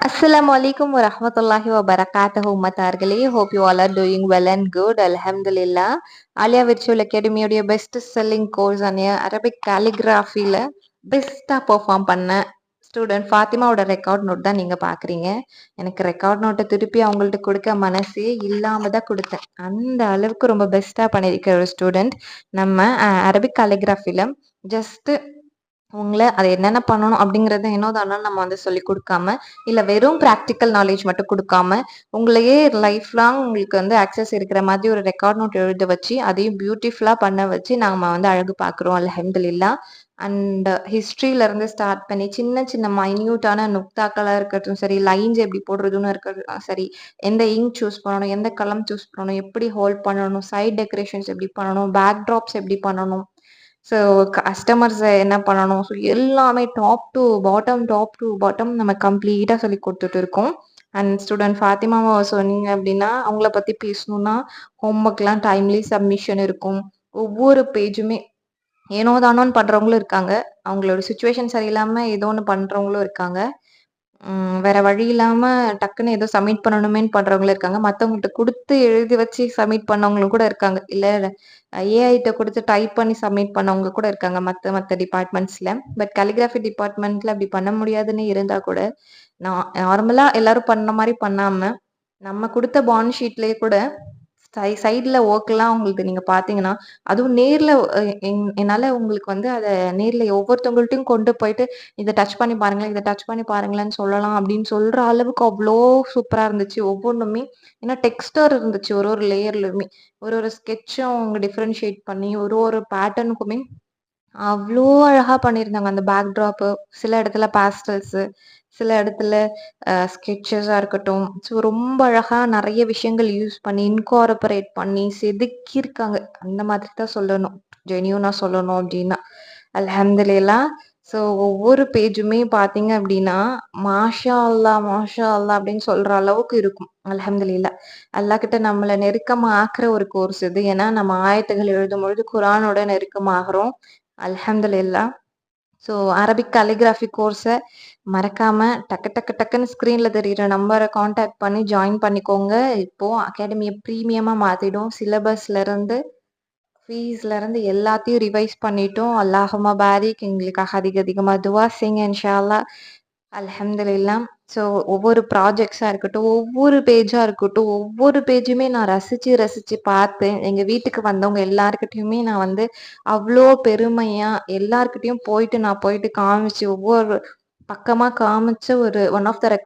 Assalamu alaikum wa rahmatullahi wa barakatuhu உம்மத்தார்களே. Hope you all are doing well and good. Alhamdulillah. Alia Virtual Academy உடைய best selling course ஆன Arabic காலிகிராஃபில பெஸ்டா perform பண்ண student ஃபாத்திமாவோட record note தான் நீங்க பாக்குறீங்க. எனக்கு record நோட்டை திருப்பி அவங்கள்ட்ட கொடுக்க மனசே இல்லாம தான் கொடுத்தேன். அந்த அளவுக்கு ரொம்ப பெஸ்டா பண்ணியிருக்கிற ஒரு ஸ்டூடெண்ட். நம்ம அரபிக் காலிகிராஃபில ஜஸ்ட் உங்கள அது என்னென்ன பண்ணணும் அப்படிங்கிறத தானே நம்ம வந்து சொல்லிக் கொடுக்காம, இல்ல வெறும் பிராக்டிக்கல் நாலேஜ் மட்டும் குடுக்காம, உங்களையே லைஃப் லாங் உங்களுக்கு வந்து ஆக்சஸ் இருக்கிற மாதிரி ஒரு ரெக்கார்ட் நோட் எழுத வச்சு, அதையும் பியூட்டிஃபுல்லா பண்ண வச்சு நாம வந்து அழகு பார்க்குறோம். அல்ஹம்துலில்லாஹ். அண்ட் ஹிஸ்ட்ரியில இருந்து ஸ்டார்ட் பண்ணி சின்ன சின்ன மைன்யூட்டான நுக்தாக்களா இருக்கட்டும் சரி, லைன்ஸ் எப்படி போடுறதுன்னு இருக்கட்டும் சரி, எந்த இங்க் சூஸ் பண்ணணும், எந்த கலம் சூஸ் பண்ணணும், எப்படி ஹோல்ட் பண்ணணும், சைட் டெக்கரேஷன்ஸ் எப்படி பண்ணணும், பேக் ட்ராப்ஸ் எப்படி பண்ணணும், ஸோ கஸ்டமர்ஸ் என்ன பண்ணணும், ஸோ எல்லாமே டாப் டு பாட்டம் நம்ம கம்ப்ளீட்டாக சொல்லி கொடுத்துட்டு இருக்கோம். அண்ட் ஸ்டூடெண்ட் ஃபாத்திமாவை சொன்னீங்க அப்படின்னா, அவங்கள பற்றி பேசணும்னா ஹோம்ஒர்க்லாம் டைம்லி சப்மிஷன் இருக்கும். ஒவ்வொரு பேஜுமே ஏனோ தானோன்னு பண்ணுறவங்களும் இருக்காங்க, அவங்களோட சுச்சுவேஷன் சரியில்லாமல் ஏதோ ஒன்று பண்ணுறவங்களும் இருக்காங்க. வேற வழி இல்லாம டக்குன்னு ஏதோ சப்மிட் பண்ணணுமேன்னு பண்றவங்களும் இருக்காங்க. மத்தவங்கள்ட்ட குடுத்து எழுதி வச்சு சப்மிட் பண்ணவங்களும் கூட இருக்காங்க. இல்ல ஏஐட்ட குடுத்து டைப் பண்ணி சப்மிட் பண்ணவங்க கூட இருக்காங்க மத்த டிபார்ட்மெண்ட்ஸ்ல. பட் காலிகிராஃபி டிபார்ட்மெண்ட்ல அப்படி பண்ண முடியாதுன்னு இருந்தா கூட, நார்மலா எல்லாரும் பண்ண மாரி பண்ணாம, நம்ம குடுத்த பாண்ட் ஷீட்லயே கூட சைடுல ஒர்க்லாம் உங்களுக்கு நீங்க பார்த்தீங்கன்னா, அதுவும் நேர்ல என்னால உங்களுக்கு வந்து அத நேர்ல ஒவ்வொருத்தவங்கள்ட்டயும் கொண்டு போயிட்டு, "இத டச் பண்ணி பாருங்களேன், இத டச் பண்ணி பாருங்களேன்னு" சொல்லலாம் அப்படின்னு சொல்ற அளவுக்கு அவ்ளோ சூப்பரா இருந்துச்சு ஒவ்வொன்னுமே. ஏன்னா டெக்ஸ்டர் இருந்துச்சு ஒரு ஒரு லேயர்லயுமே. ஒரு ஒரு ஸ்கெட்சும் அவங்க டிஃபரன்ஷியேட் பண்ணி, ஒரு ஒரு பேட்டர்னுக்குமே அவ்ளோ அழகா பண்ணியிருந்தாங்க. அந்த பேக் ட்ராப்பு, சில இடத்துல பாஸ்டல்ஸு, சில இடத்துல ஸ்கெட்சஸா இருக்கட்டும். ஸோ ரொம்ப அழகா நெறைய விஷயங்கள் யூஸ் பண்ணி, இன்கார்ப்பரேட் பண்ணி செதுக்கியிருக்காங்க. அந்த மாதிரி தான் சொல்லணும். ஜென்யூனா சொல்லணும் அப்டின்னா. அல்ஹம்துலில்லாஹ். ஸோ ஒவ்வொரு பேஜுமே பார்த்தீங்க அப்டின்னா, மாஷா அல்லாஹ், மாஷா அல்லாஹ் அப்டின்னு சொல்ற அளவுக்கு இருக்கும். அல்ஹம்துலில்லாஹ். அல்லாஹ் கிட்ட நம்மள நெருக்கமா ஆக்குற ஒரு கோர்ஸ் இது. ஏன்னா நம்ம ஆயத்துகள் எழுதும்பொழுது குர்ஆனோட நெருக்கமாகுறோம். அல்ஹம்துலில்லாஹ். ஸோ அரபிக் காலிகிராஃபி கோர்ஸ மறக்காம டக்கு டக்கு டக்குன்னு ஸ்க்ரீன்ல தெரியிற நம்பர கான்டாக்ட் பண்ணி ஜாயின் பண்ணிக்கோங்க. இப்போ அகாடமிய பிரீமியமா மாத்திட்டோம். சிலபஸ்லருந்து, ஃபீஸ்லருந்து எல்லாத்தையும் ரிவைஸ் பண்ணிட்டோம். அல்லாஹும்ம பாரிக். எங்களுக்காக அதிக அதிகமா துஆ செய்யுங்க இன்ஷா அல்லாஹ். அல்ஹம்துலில்லாஹ். ஸோ ஒவ்வொரு ப்ராஜெக்ட்ஸா இருக்கட்டும், ஒவ்வொரு பேஜா இருக்கட்டும், ஒவ்வொரு பேஜுமே நான் ரசிச்சு ரசிச்சு பார்த்து, எங்க வீட்டுக்கு வந்தவங்க எல்லார்கிட்டயுமே நான் வந்து அவ்ளோ பெருமையா எல்லார்கிட்டயும் போயிட்டு நான் போயிட்டு காமிச்சு, ஒவ்வொரு பக்கமா காமிச்ச ஒரு ஒன் ஆஃப் த